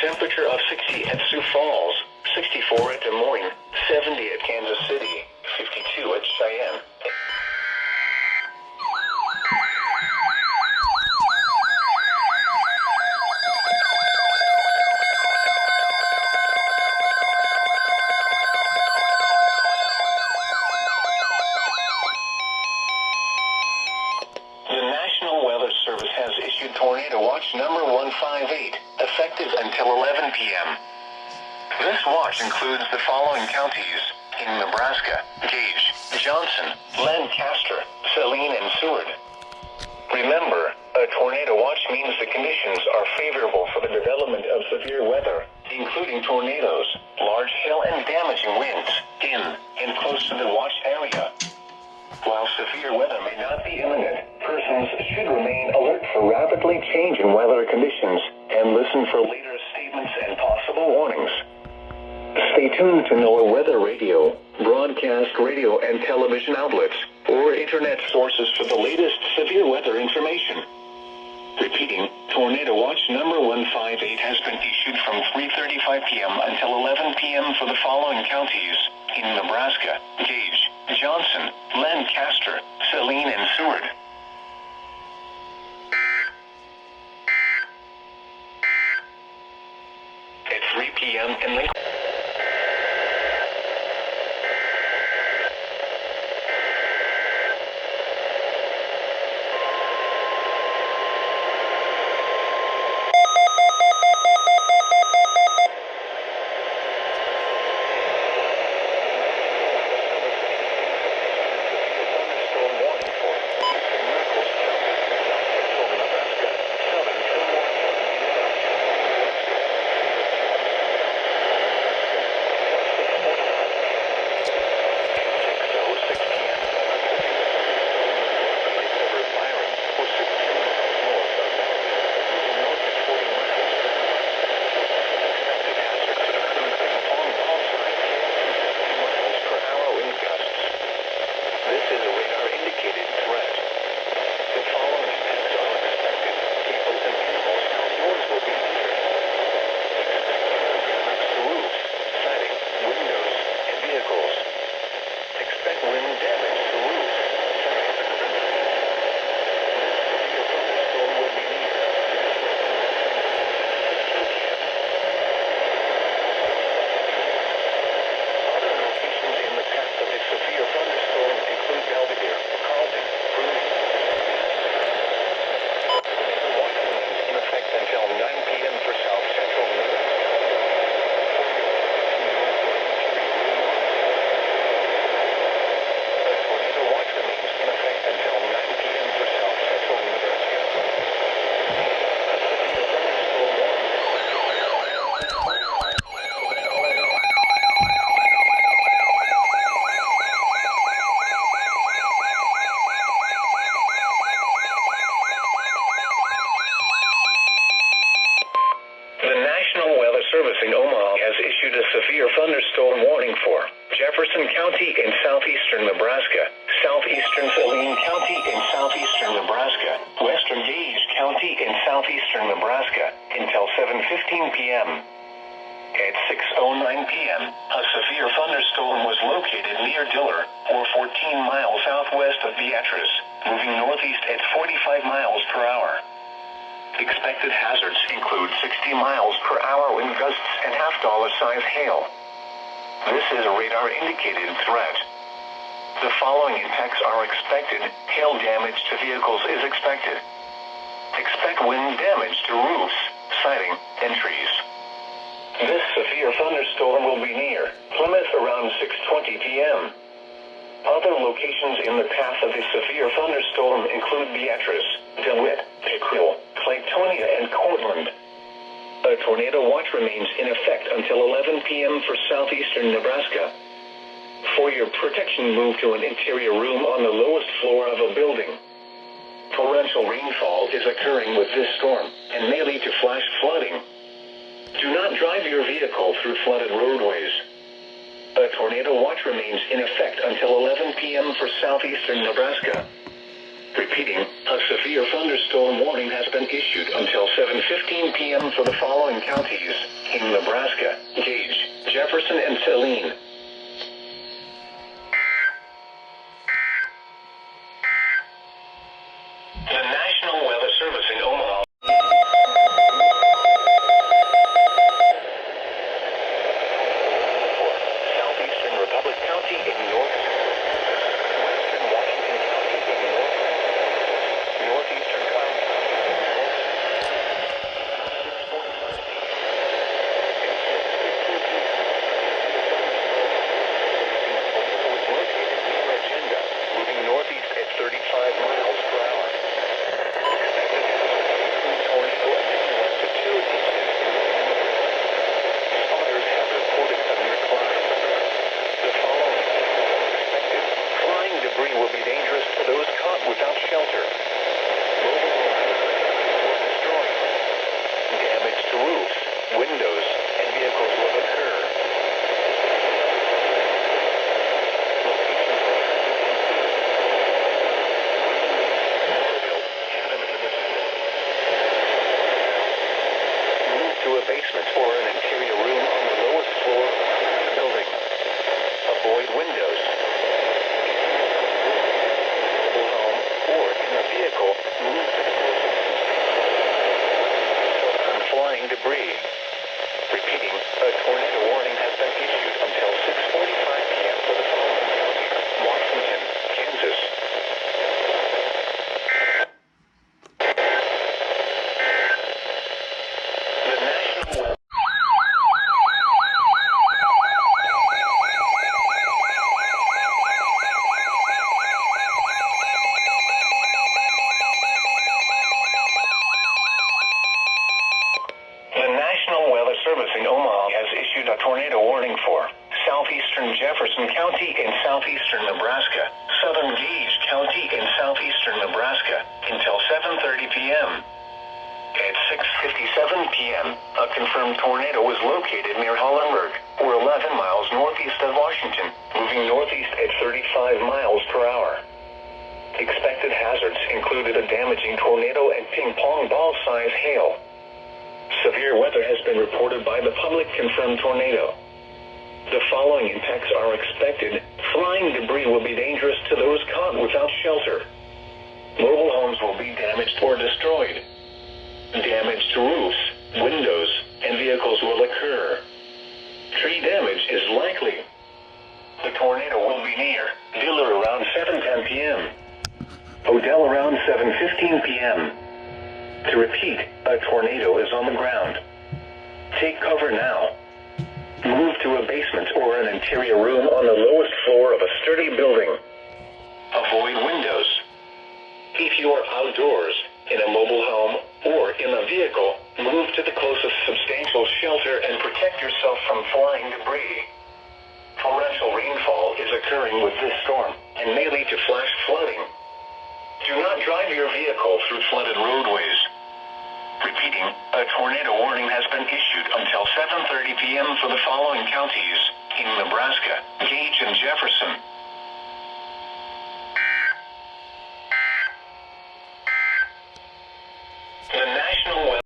temperature of 60 at Sioux Falls, 64 at Des Moines, 70 at Kansas City, 52 at Cheyenne. Tornado Watch number 158, effective until 11 p.m. This watch includes the following counties in Nebraska: Gage, Johnson, Lancaster, Saline, and Seward. Remember, a tornado watch means the conditions are favorable for the development of severe weather, including tornadoes, large hail, and damaging winds in and close to the watch area. While severe weather may not be imminent, persons should remain alert for rapidly changing weather conditions and listen for later statements and possible warnings. Stay tuned to NOAA weather radio, broadcast radio and television outlets, or internet sources for the latest severe weather information. Repeating, Tornado Watch number 158 has been issued from 3:35 p.m. until 11 p.m. for the following counties in Nebraska: Gage, Johnson, Lancaster, Saline, and Seward. At 3 p.m. in Lincoln. Thunderstorm warning for Jefferson County in southeastern Nebraska, southeastern Saline County in southeastern Nebraska, western Gage County in southeastern Nebraska until 7:15 p.m. At 6:09 p.m., a severe thunderstorm was located near Diller, or 14 miles southwest of Beatrice, moving northeast at 45 miles per hour. Expected hazards include 60 miles per hour wind gusts and half-dollar-size hail. This is a radar-indicated threat. The following impacts are expected. Hail damage to vehicles is expected. Expect wind damage to roofs, siding, and trees. This severe thunderstorm will be near Plymouth around 6:20 p.m. Other locations in the path of the severe thunderstorm include Beatrice, DeWitt, Pickrell, Claytonia, and Cortland. A tornado watch remains in effect until 11 p.m. for southeastern Nebraska. For your protection, move to an interior room on the lowest floor of a building. Torrential rainfall is occurring with this storm and may lead to flash flooding. Do not drive your vehicle through flooded roadways. A tornado watch remains in effect until 11 p.m. for southeastern Nebraska. Repeat. Repeating, a severe thunderstorm warning has been issued until 7:15 p.m. for the following counties in Nebraska: Gage, Jefferson, and Saline. The National Weather Service in Omaha. Southeastern Republic County in northwestern Washington County in northeastern Clark County in moving northeast at 35 miles per hour. Expected tornado altitude inches. Spotters have reported a near climb. The following are expected. Flying debris will be dangerous to those caught without shelter. Mobile homes will be destroyed. Damage to roofs, windows, and vehicles will occur. Basement or an interior room on the lowest floor of the building. Avoid windows. Mobile home or in a vehicle, move to the closest flying debris. Repeating, a tornado warning has been issued until 6:45 p.m. for the following counties: Washington, Kansas. In Omaha has issued a tornado warning for southeastern Jefferson County in southeastern Nebraska, southern Gage County in southeastern Nebraska, until 7:30 p.m. At 6:57 p.m., a confirmed tornado was located near Hollenberg, or 11 miles northeast of Washington, moving northeast at 35 miles per hour. Expected hazards included a damaging tornado and ping-pong ball-size hail. Severe weather has been reported by the public confirmed tornado. The following impacts are expected. Flying debris will be dangerous to those caught without shelter. Mobile homes will be damaged or destroyed. Damage to roofs, windows, and vehicles will occur. Tree damage is likely. The tornado will be near Diller around 7:10 p.m. Odell around 7:15 p.m. To repeat, a tornado is on the ground. Take cover now. Move to a basement or an interior room on the lowest floor of a sturdy building. Avoid windows. If you are outdoors, in a mobile home, or in a vehicle, move to the closest substantial shelter and protect yourself from flying debris. Torrential rainfall is occurring with this storm and may lead to flash flooding. Do not drive your vehicle through flooded roadways. Repeating, a tornado warning has been issued until 7:30 p.m. for the following counties in Nebraska: Gage and Jefferson. The National Weather.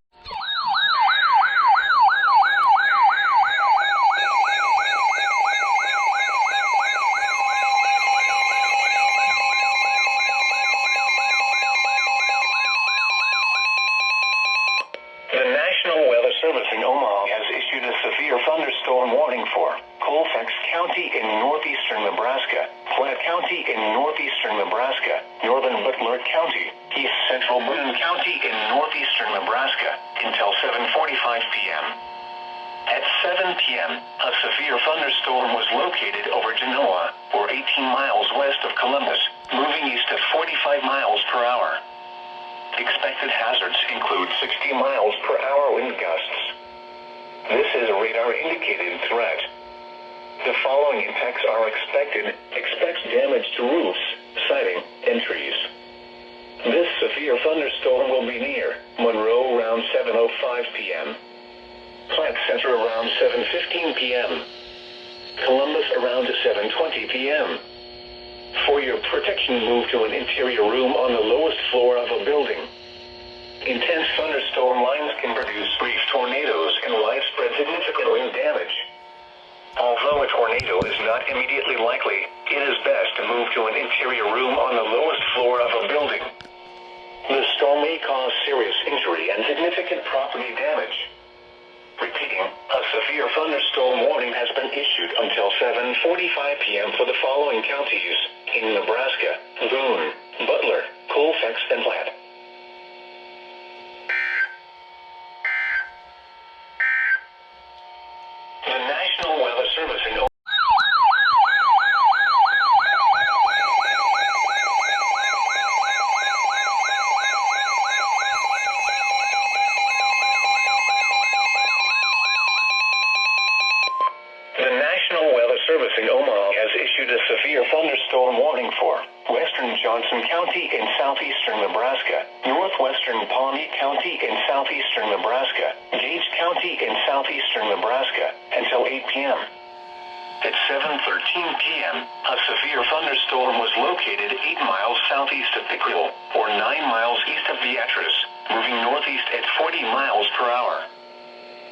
In Omaha has issued a severe thunderstorm warning for Colfax County in northeastern Nebraska, Platte County in northeastern Nebraska, northern Butler County, east central Boone County in northeastern Nebraska, until 7:45 p.m. At 7 p.m., a severe thunderstorm was located over Genoa, or 18 miles west of Columbus, moving east at 45 miles per hour. Expected hazards include 60 miles per hour wind gusts. This is a radar-indicated threat. The following impacts are expected. Expect damage to roofs, siding, and trees. This severe thunderstorm will be near Monroe around 7:05 p.m. Platte Center around 7:15 p.m. Columbus around 7:20 p.m. For your protection, move to an interior room on the lowest Intense thunderstorm lines can produce brief tornadoes and widespread significant wind damage. Although a tornado is not immediately likely, it is best to move to an interior room on the lowest floor of a building. The storm may cause serious injury and significant property damage. Repeating, a severe thunderstorm warning has been issued until 7:45 p.m. for the following counties in Nebraska: Boone, Butler, Colfax, and Platte. The National Weather Service in Omaha has issued a severe thunderstorm warning for western Johnson County in southeastern Nebraska, northwestern Pawnee County in southeastern Nebraska, Gage County in southeastern Nebraska, until 8 p.m. At 7:13 p.m., a severe thunderstorm was located 8 miles southeast of Pickrell, or 9 miles east of Beatrice, moving northeast at 40 miles per hour.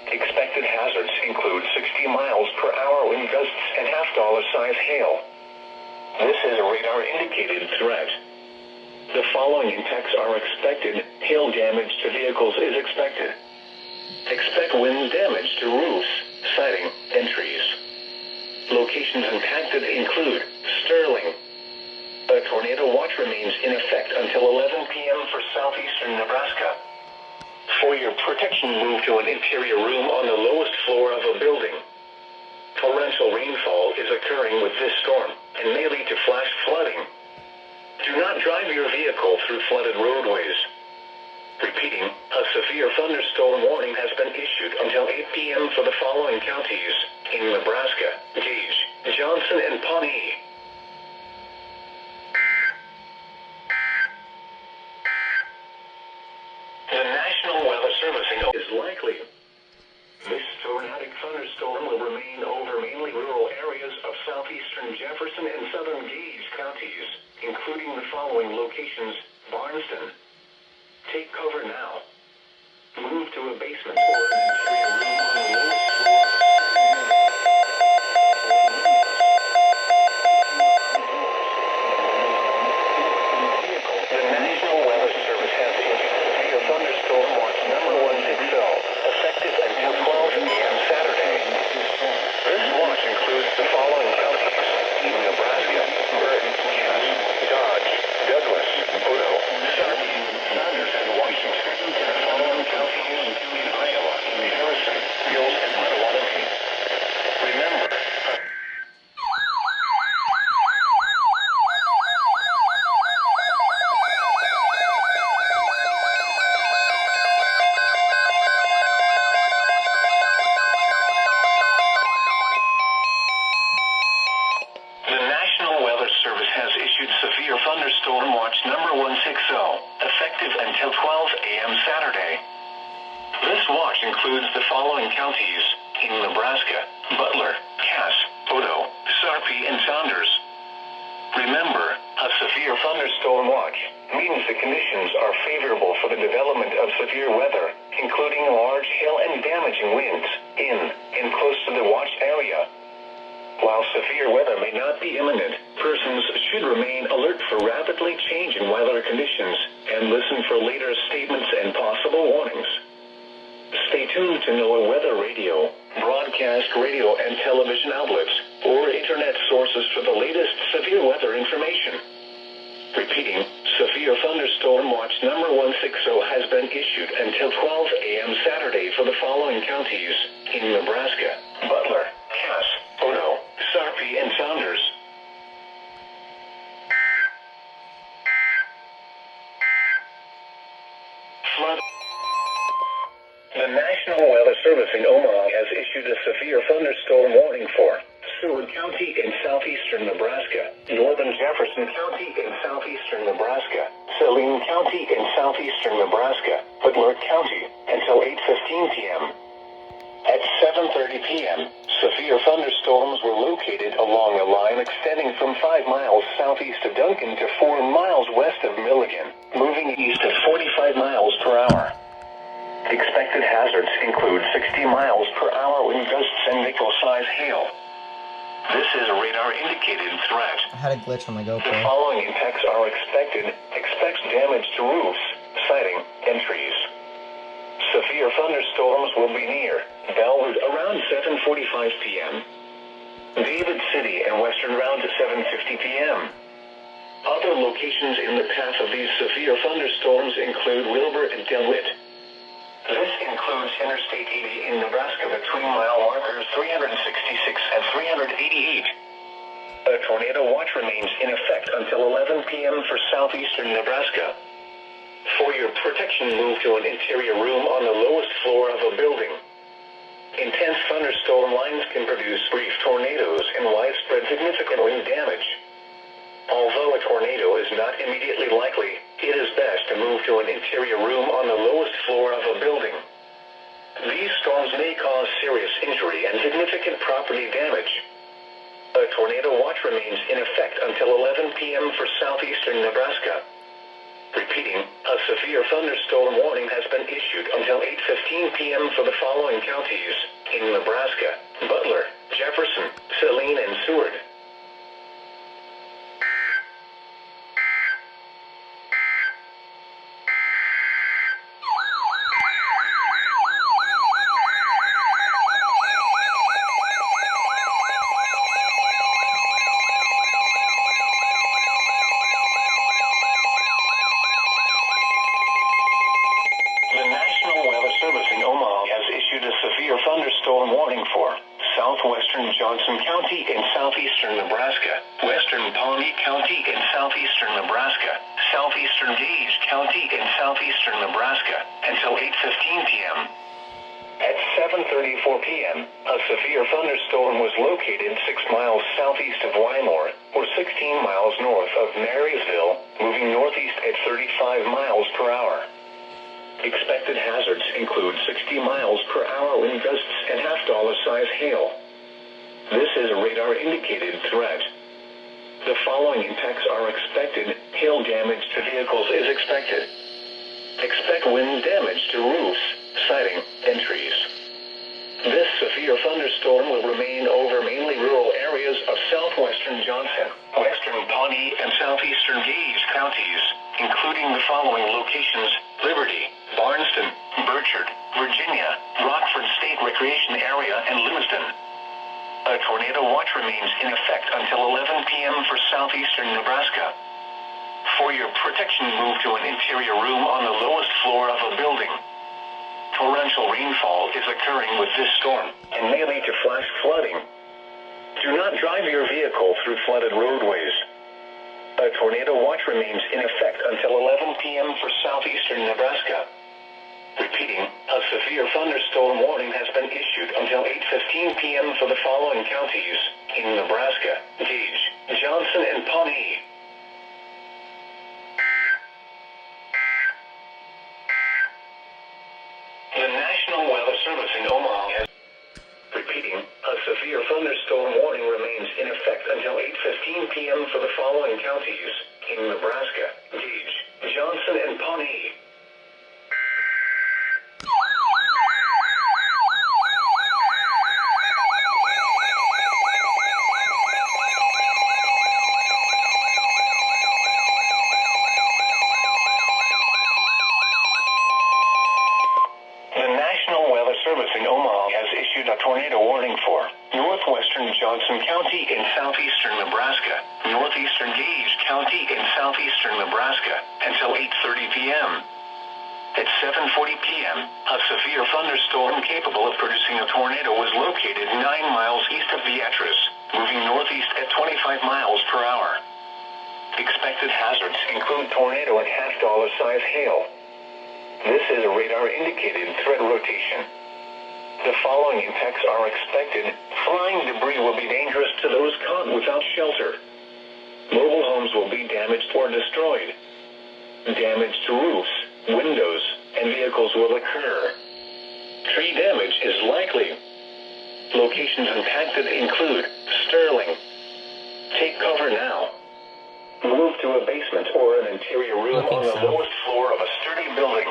Expected hazards include 60 miles per hour wind gusts and half-dollar-size hail. This is a radar-indicated threat. The following impacts are expected. Hail damage to vehicles is expected. Expect wind damage to roofs, siding, and trees. Locations impacted include Sterling. A tornado watch remains in effect until 11 p.m. for southeastern Nebraska. For your protection, move to an interior room on the lowest floor of a building. Torrential rainfall is occurring with this storm and may lead to flash flooding. Do not drive your vehicle through flooded roadways. Repeating, a severe thunderstorm warning has been issued until 8 p.m. for the following counties in Nebraska: Gage, Johnson, and Pawnee. The National Weather Service is likely. This tornadic thunderstorm will remain over mainly rural areas of southeastern Jefferson and southern Gage counties, including the following locations: Barnston. Take cover now. Move to a basement or an interior room on the lowest floor. The National Weather Service has issued severe thunderstorm watch number 160, effective until 12 p.m. Saturday. This watch includes the following counties in Nebraska: Burton, Cass, Dodge, Douglas, Odo, Sarpy, Saunders, and Washington. The following counties in Iowa: Harrison, Mills, and Potawatomi. Remember, severe thunderstorm watch number 160, effective until 12 a.m. Saturday. This watch includes the following counties in Nebraska: Butler, Cass, Odo, Sarpy, and Saunders. Remember, a severe thunderstorm watch means the conditions are favorable for the development of severe weather, including large hail and damaging winds in and close to the watch area. While severe weather may not be imminent, persons should remain alert for rapidly changing weather conditions and listen for later statements and possible warnings. Stay tuned to NOAA weather radio, broadcast radio and television outlets, or internet sources for the latest severe weather information. Repeating, severe thunderstorm watch number 160 has been issued until 12 a.m. Saturday for the following counties in Nebraska: Butler, Cass, Odo, Sarpy, and Saunders. Flood. The National Weather Service in Omaha has issued a severe thunderstorm warning for Seward County in southeastern Nebraska, northern Jefferson County in southeastern Nebraska, Saline County in southeastern Nebraska, Butler County, until 8:15 p.m. At 7:30 p.m., severe thunderstorms were located along a line extending from 5 miles southeast of Duncan to 4 miles west of Milligan, moving east at 45 miles per per hour. Expected hazards include 60 miles per hour wind gusts and nickel-size hail. This is a radar-indicated threat. I had a glitch on my GoPro. The following impacts are expected. Expect damage to roofs, siding, and trees. Severe thunderstorms will be near Bellwood around 7:45 p.m. David City and Western Round at 7:50 p.m. Other locations in the path of these severe thunderstorms include Wilbur and DeWitt. This includes Interstate 80 in Nebraska between mile markers 366 and 388. A tornado watch remains in effect until 11 p.m. for southeastern Nebraska. For your protection, move to an interior room on the lowest floor of a building. Intense thunderstorm lines can produce brief tornadoes and widespread significant wind damage. Although a tornado is not immediately likely, it is best to move to an interior room on the lowest floor of a building. These storms may cause serious injury and significant property damage. A tornado watch remains in effect until 11 p.m. for southeastern Nebraska. Repeating, a severe thunderstorm warning has been issued until 8:15 p.m. for the following counties in Nebraska: Butler, Jefferson, Saline, and Seward. Thunderstorm warning for southwestern Johnson County in southeastern Nebraska, western Pawnee County in southeastern Nebraska, southeastern Gage County in southeastern Nebraska, until 8:15 p.m. At 7:34 p.m., a severe thunderstorm was located 6 miles southeast of Wymore, or 16 miles north of Marysville, moving northeast at 35 miles per hour. Expected hazards include 60 miles per hour wind gusts and half-dollar-size hail. This is a radar-indicated threat. The following impacts are expected. Hail damage to vehicles is expected. Expect wind damage to roofs, siding, and trees. This severe thunderstorm will remain over mainly rural areas of southwestern Johnson, western Pawnee, and southeastern Gage counties, including the following locations: Liberty, Barnston, Burchard, Virginia, Rockford State Recreation Area, and Lewiston. A tornado watch remains in effect until 11 p.m. for southeastern Nebraska. For your protection, move to an interior room on the lowest floor of a building. Torrential rainfall is occurring with this storm and may lead to flash flooding. Do not drive your vehicle through flooded roadways. A tornado watch remains in effect until 11 p.m. for southeastern Nebraska. Repeating, a severe thunderstorm warning has been issued until 8:15 p.m. for the following counties in Nebraska: Gage, Johnson, and Pawnee. The National Weather Service in Omaha has... Repeating, a severe thunderstorm warning remains in effect until 8:15 p.m. for the following counties in Nebraska: Gage, Johnson, and Pawnee. Tornado warning for northwestern Johnson County in southeastern Nebraska, northeastern Gage County in southeastern Nebraska, until 8:30 p.m. At 7:40 p.m., a severe thunderstorm capable of producing a tornado was located 9 miles east of Beatrice, moving northeast at 25 miles per hour. Expected hazards include tornado and half-dollar-size hail. This is a radar-indicated threat rotation. The following impacts are expected. Flying debris will be dangerous to those caught without shelter. Mobile homes will be damaged or destroyed. Damage to roofs, windows, and vehicles will occur. Tree damage is likely. Locations impacted include Sterling. Take cover now. Move to a basement or an interior room on the lowest floor of a sturdy building.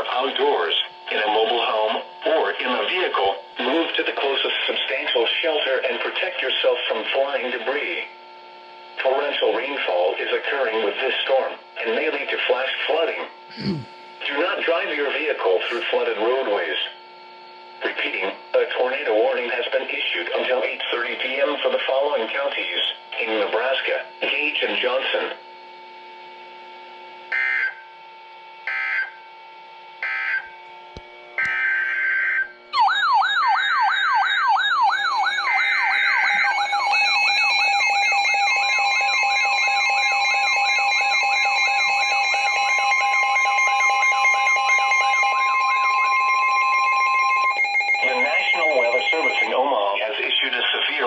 are outdoors, in a mobile home, or in a vehicle, move to the closest substantial shelter and protect yourself from flying debris. Torrential rainfall is occurring with this storm and may lead to flash flooding. Do not drive your vehicle through flooded roadways. Repeating, a tornado warning has been issued until 8:30 p.m. for the following counties in Nebraska: Gage and Johnson.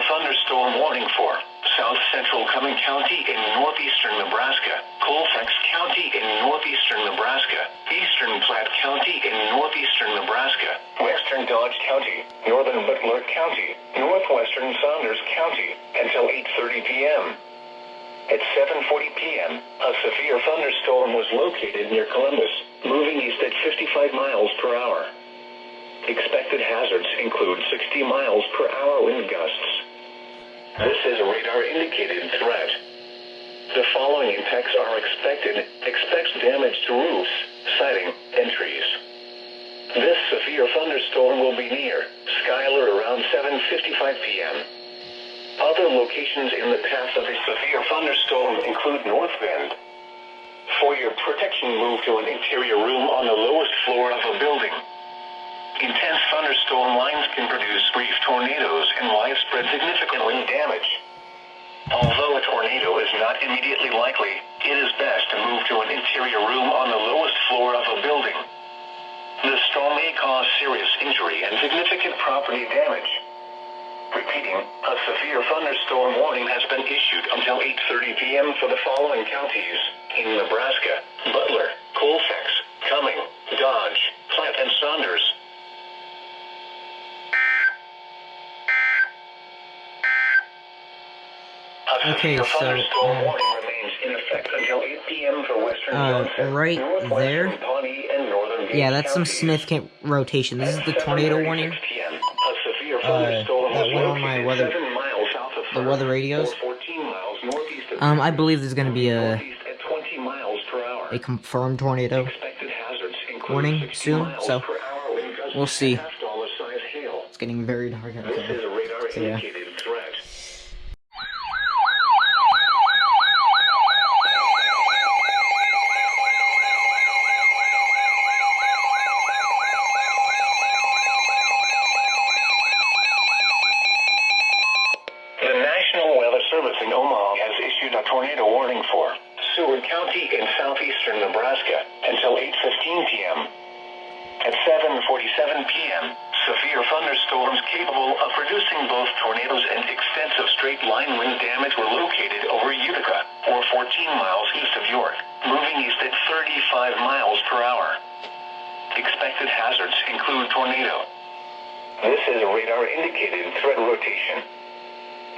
Thunderstorm warning for South Central Cumming County in northeastern Nebraska, Colfax County in northeastern Nebraska, Eastern Platte County in northeastern Nebraska, Western Dodge County, Northern Butler County, Northwestern Saunders County, until 8:30 p.m. At 7:40 p.m., a severe thunderstorm was located near Columbus, moving east at 55 miles per hour. Expected hazards include 60 miles per hour wind gusts. This is a radar-indicated threat. The following impacts are expected. Expect damage to roofs, siding, and trees. This severe thunderstorm will be near Schuyler around 7:55 p.m. Other locations in the path of a severe thunderstorm include North Bend. For your protection, move to an interior room on the lowest floor of a building. Intense thunderstorm lines can produce brief tornadoes and widespread significant wind damage. Although a tornado is not immediately likely, it is best to move to an interior room on the lowest floor of a building. The storm may cause serious injury and significant property damage. Repeating, a severe thunderstorm warning has been issued until 8:30 p.m. for the following counties in Nebraska: Butler, Colfax, Cumming, Dodge, Platte, and Saunders. Okay, so right there, yeah, that's some significant rotation. This is the tornado warning that went on my weather radios. I believe there's going to be a confirmed tornado warning soon, so we'll see. It's getting very dark outside, so yeah. Tornado warning for Seward County in southeastern Nebraska until 8:15 p.m. At 7:47 p.m., severe thunderstorms capable of producing both tornadoes and extensive straight-line wind damage were located over Utica, or 14 miles east of York, moving east at 35 miles per hour. Expected hazards include tornado. This is a radar-indicated threat rotation.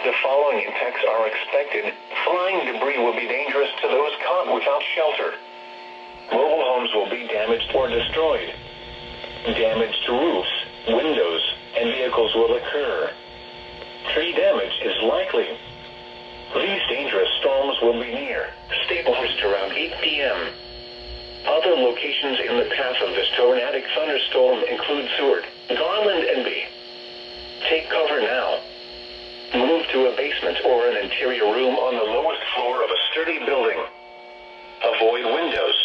The following impacts are expected. Flying debris will be dangerous to those caught without shelter. Mobile homes will be damaged or destroyed. Damage to roofs, windows, and vehicles will occur. Tree damage is likely. These dangerous storms will be near Staplehurst around 8 p.m. Other locations in the path of this tornadic thunderstorm include Seward, Garland, and B. Take cover now. Move to a basement or an interior room on the lowest floor of a sturdy building. Avoid windows.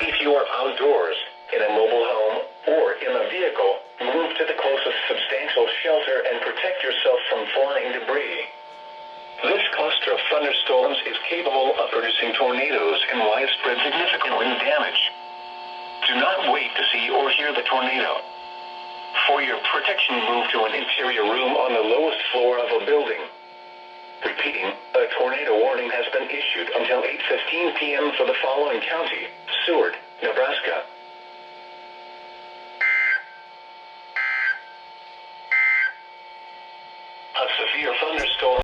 If you are outdoors, in a mobile home, or in a vehicle, move to the closest substantial shelter and protect yourself from flying debris. This cluster of thunderstorms is capable of producing tornadoes and widespread significant wind damage. Do not wait to see or hear the tornado. For your protection, move to an interior room on the lowest floor of a building. Repeating, a tornado warning has been issued until 8:15 p.m. for the following county: Seward, Nebraska. A severe thunderstorm.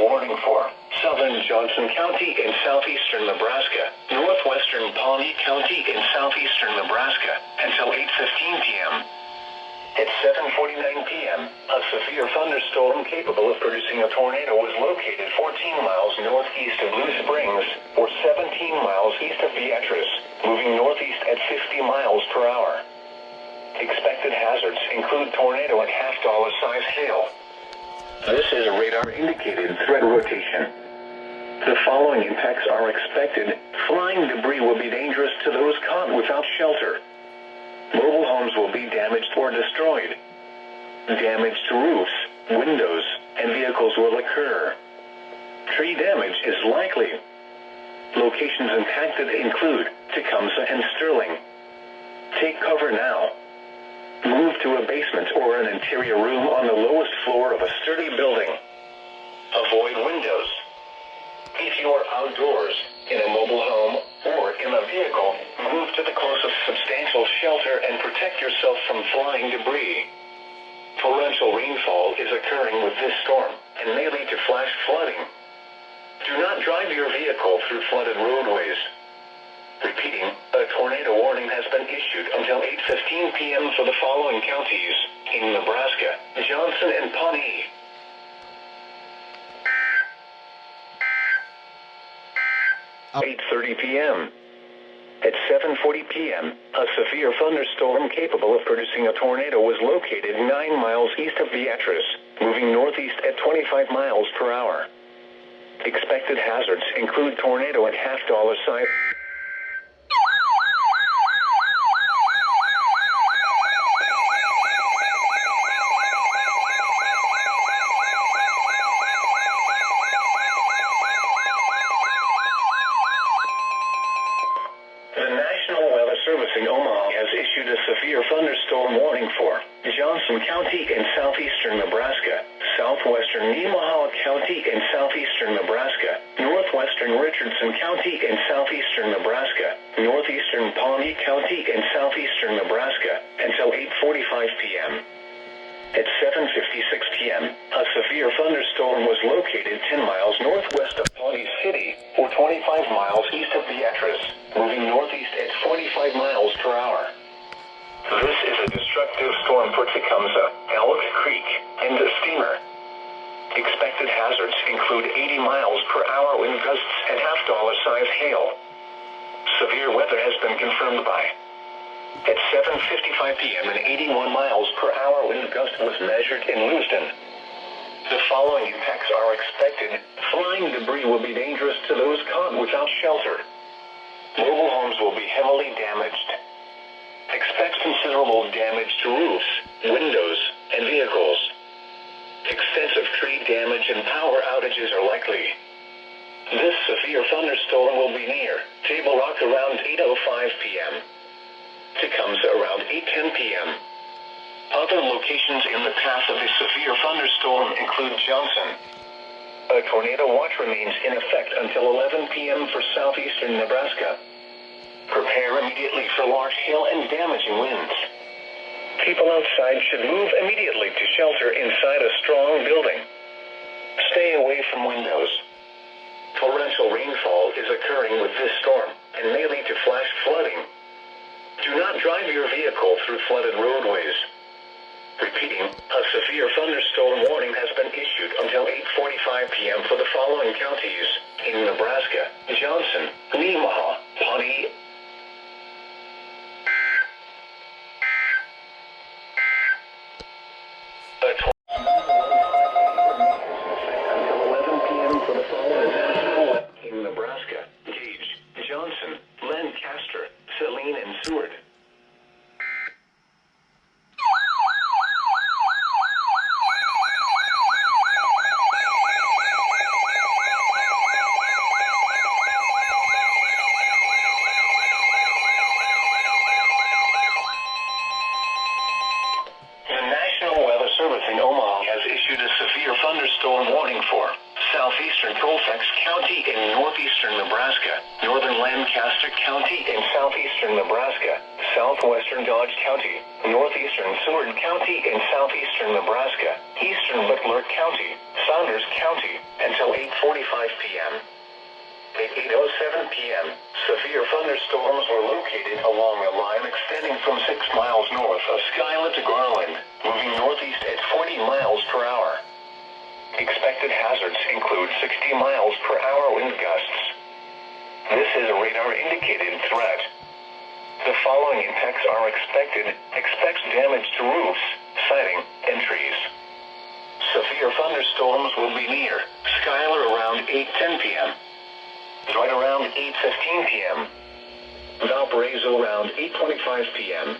warning for southern Johnson County in southeastern Nebraska, northwestern Pawnee County in southeastern Nebraska, until 8:15 p.m. At 7:49 p.m., a severe thunderstorm capable of producing a tornado was located 14 miles northeast of Blue Springs, or 17 miles east of Beatrice, moving northeast at 50 miles per hour. Expected hazards include tornado and half-dollar size hail. This is a radar-indicated threat rotation. The following impacts are expected. Flying debris will be dangerous to those caught without shelter. Mobile homes will be damaged or destroyed. Damage to roofs, windows, and vehicles will occur. Tree damage is likely. Locations impacted include Tecumseh and Sterling. Take cover now. Move to a basement or an interior room on the lowest floor of a sturdy building. Avoid windows. If you are outdoors, in a mobile home, or in a vehicle, move to the closest substantial shelter and protect yourself from flying debris. Torrential rainfall is occurring with this storm and may lead to flash flooding. Do not drive your vehicle through flooded roadways. Repeating, a tornado warning has been issued until 8:15 p.m. for the following counties in Nebraska, Johnson and Pawnee. 8:30 p.m. At 7:40 p.m., a severe thunderstorm capable of producing a tornado was located 9 miles east of Beatrice, moving northeast at 25 miles per hour. Expected hazards include tornado and half-dollar size. In Omaha has issued a severe thunderstorm warning for Johnson County in southeastern Nebraska, southwestern Nemaha County in southeastern Nebraska, northwestern Richardson County in southeastern Nebraska, northeastern Pawnee County in southeastern Nebraska, until 8:45 p.m. At 7:56 p.m., a severe thunderstorm was located 10 miles northwest of Pawnee City, or 25 miles east of Beatrice, moving northeast at 45 miles per hour. This is a destructive storm for Tecumseh, Elk Creek, and the steamer. Expected hazards include 80 miles per hour wind gusts and half-dollar size hail. Severe weather has been confirmed by. At 7:55 p.m. an 81 miles per hour wind gust was measured in Lewiston. The following impacts are expected. Flying debris will be dangerous to those caught without shelter. Mobile homes will be heavily damaged. Expect considerable damage to roofs, windows, and vehicles. Extensive tree damage and power outages are likely. This severe thunderstorm will be near Table Rock around 8:05 p.m. Tecumseh around 8:10 p.m. Other locations in the path of the severe thunderstorm include Johnson. A tornado watch remains in effect until 11 p.m. for southeastern Nebraska. Prepare immediately for large hail and damaging winds. People outside should move immediately to shelter inside a strong building. Stay away from windows. Torrential rainfall is occurring with this storm and may lead to flash flooding. Do not drive your vehicle through flooded roadways. Repeating, a severe thunderstorm warning has been issued until 8:45 p.m. for the following counties in Nebraska, Johnson, Nemaha, Pawnee. Until 11 p.m. for the following in Nebraska, Gage, Johnson, Lancaster, Saline, and Seward. southeastern Colfax County in northeastern Nebraska, northern Lancaster County in southeastern Nebraska, southwestern Dodge County, northeastern Seward County in southeastern Nebraska, eastern Butler County, Saunders County, until 8:45 p.m. At 8:07 p.m., severe thunderstorms were located along a line extending from 6 miles north of Skyla to Garland, moving northeast at 40 miles per hour. Expected hazards include 60 miles per hour wind gusts. This is a radar-indicated threat. The following impacts are expected. Expect damage to roofs, siding, and trees. Severe thunderstorms will be near Skyla around 8:10 p.m. Right around 8:15 p.m. Valparaiso around 8:25 p.m.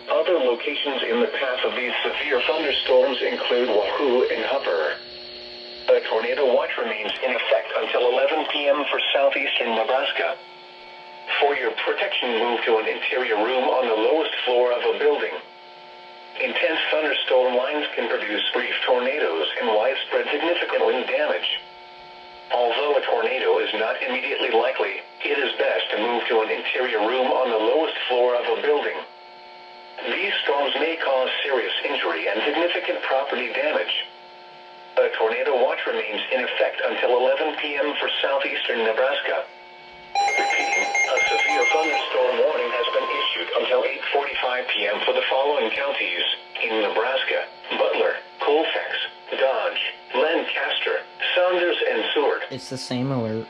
Other locations in the path of these severe thunderstorms include Wahoo and Hupper. A tornado watch remains in effect until 11 p.m. for southeastern Nebraska. For your protection, move to an interior room on the lowest floor of a building. Intense thunderstorm lines can produce brief tornadoes and widespread significant wind damage. Although a tornado is not immediately likely, it is best to move to an interior room on the lowest floor of a building. These storms may cause serious injury and significant property damage. A tornado watch remains in effect until 11 p.m. for southeastern Nebraska. Repeating, a severe thunderstorm warning has been issued until 8:45 p.m. for the following counties in Nebraska: Butler, Colfax, Dodge, Lancaster, Saunders, and Seward. It's the same alert.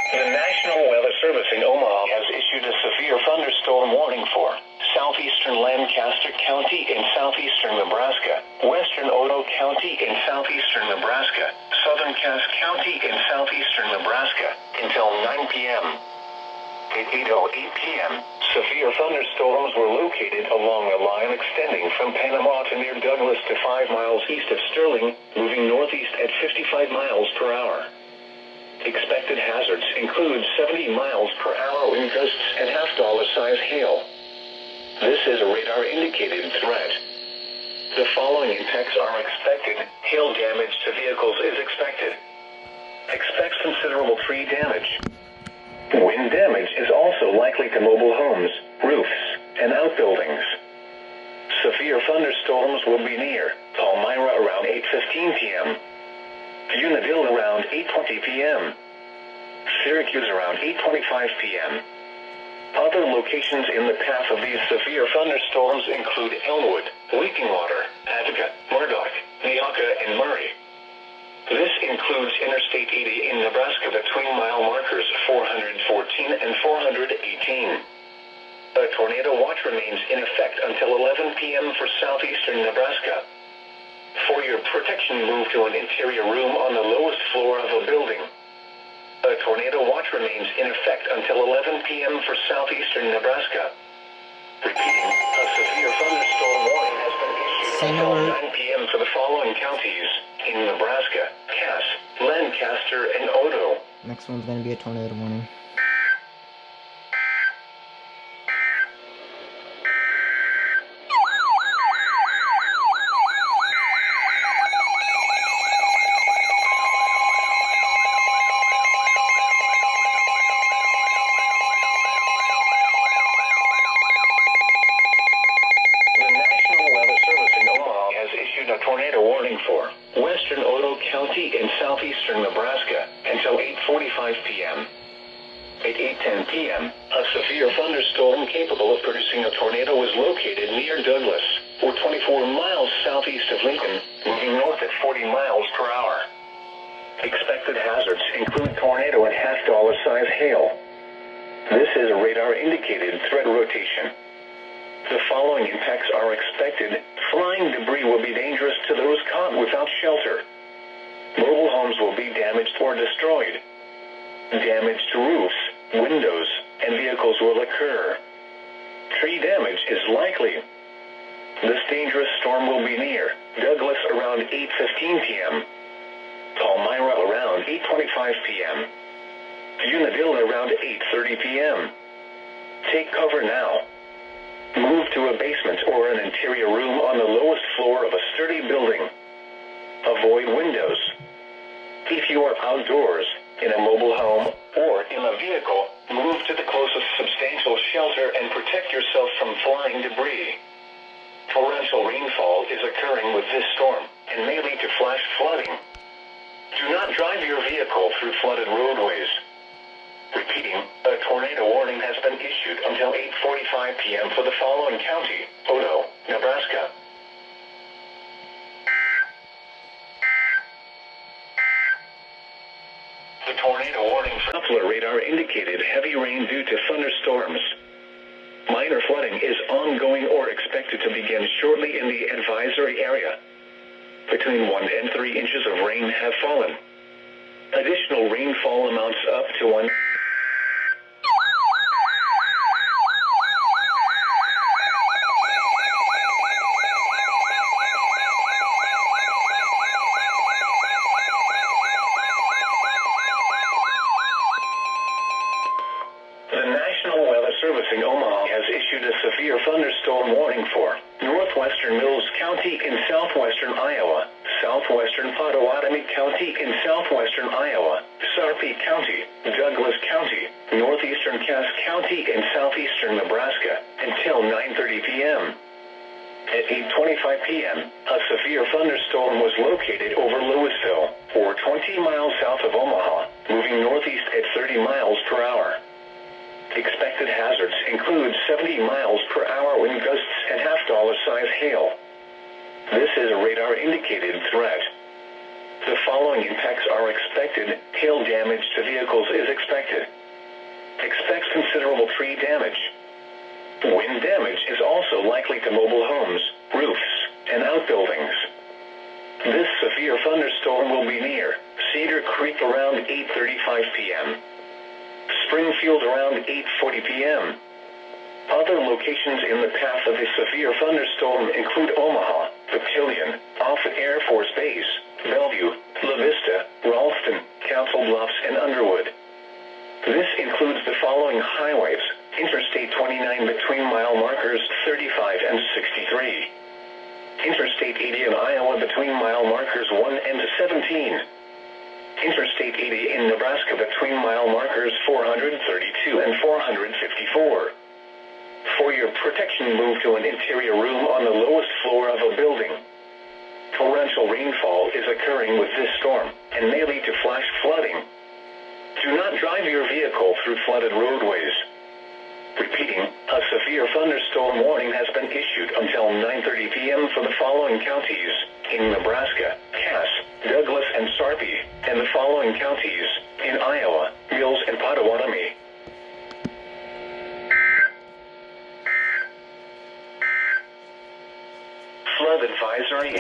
The National Weather Service in Omaha has issued a severe thunderstorm warning for southeastern Lancaster County in southeastern Nebraska, western Otoe County in southeastern Nebraska, southern Cass County in southeastern Nebraska, until 9 p.m. At 8:08 p.m., severe thunderstorms were located along a line extending from Panama to near Douglas to 5 miles east of Sterling, moving northeast at 55 miles per hour. Expected hazards include 70 miles per hour wind gusts and half-dollar-size hail. This is a radar-indicated threat. The following impacts are expected. Hail damage to vehicles is expected. Expect considerable tree damage. Wind damage is also likely to mobile homes, roofs, and outbuildings. Severe thunderstorms will be near Palmyra around 8:15 p.m. Unadilla around 8:20 p.m. Syracuse around 8:25 p.m. Other locations in the path of these severe thunderstorms include Elmwood, Leaking Water, Attica, Murdoch, Neoka, and Murray. This includes Interstate 80 in Nebraska between mile markers 414 and 418. A tornado watch remains in effect until 11 p.m. for southeastern Nebraska. For your protection, move to an interior room on the lowest floor of a building. A tornado watch remains in effect until 11 p.m. for southeastern Nebraska. Repeating, a severe thunderstorm warning has been issued until 9 p.m. for the following counties in Nebraska: Cass, Lancaster, and Otoe. Next one's going to be a tornado warning. Tornado warning for western Otoe County in southeastern Nebraska until 8:45 p.m. At 8:10 p.m., a severe thunderstorm capable of producing a tornado was located near Douglas, or 24 miles southeast of Lincoln, moving north at 40 miles per hour. Expected hazards include tornado and half-dollar-size hail. This is a radar-indicated threat rotation. The following impacts are expected. Flying debris will be dangerous to those caught without shelter. Mobile homes will be damaged or destroyed. Damage to roofs, windows, and vehicles will occur. Tree damage is likely. This dangerous storm will be near Douglas around 8:15 p.m. Palmyra around 8:25 p.m. Unadilla around 8:30 p.m. Take cover now. Move to a basement or an interior room on the lowest floor of a sturdy building. Avoid windows. If you are outdoors, in a mobile home, or in a vehicle, move to the closest substantial shelter and protect yourself from flying debris. Torrential rainfall is occurring with this storm and may lead to flash flooding. Do not drive your vehicle through flooded roadways. Repeating, a tornado warning has been issued until 8:45 p.m. for the following county: Odo, Nebraska. The tornado warning for Doppler radar indicated heavy rain due to thunderstorms. Minor flooding is ongoing or expected to begin shortly in the advisory area. Between 1 and 3 inches of rain have fallen. Additional rainfall amounts up to 1. Servicing Omaha has issued a severe thunderstorm warning for northwestern Mills County in southwestern Iowa, southwestern Pottawatomie County in southwestern Iowa, Sarpy County, Douglas County, northeastern Cass County in southeastern Nebraska, until 9:30 p.m. At 8:25 p.m., a severe thunderstorm was located over Louisville, or 20 miles south of Omaha, moving northeast at 30 miles per hour. Expected hazards include 70 miles per hour wind gusts and half-dollar size hail. This is a radar-indicated threat. The following impacts are expected. Hail damage to vehicles is expected. Expects considerable tree damage. Wind damage is also likely to mobile homes, roofs, and outbuildings. This severe thunderstorm will be near Cedar Creek around 8:35 p.m. Springfield around 8:40 p.m. Other locations in the path of a severe thunderstorm include Omaha, Papillion, Offutt Air Force Base, Bellevue, La Vista, Ralston, Council Bluffs, and Underwood. This includes the following highways: Interstate 29 between mile markers 35 and 63. Interstate 80 in Iowa between mile markers 1 and 17. Interstate 80 in Nebraska between mile markers 432 and 454. For your protection, move to an interior room on the lowest floor of a building. Torrential rainfall is occurring with this storm and may lead to flash flooding. Do not drive your vehicle through flooded roadways. Repeating, a severe thunderstorm warning has been issued until 9:30 p.m. for the following counties in Nebraska: Cass, Douglas, and Sarpy, and the following counties: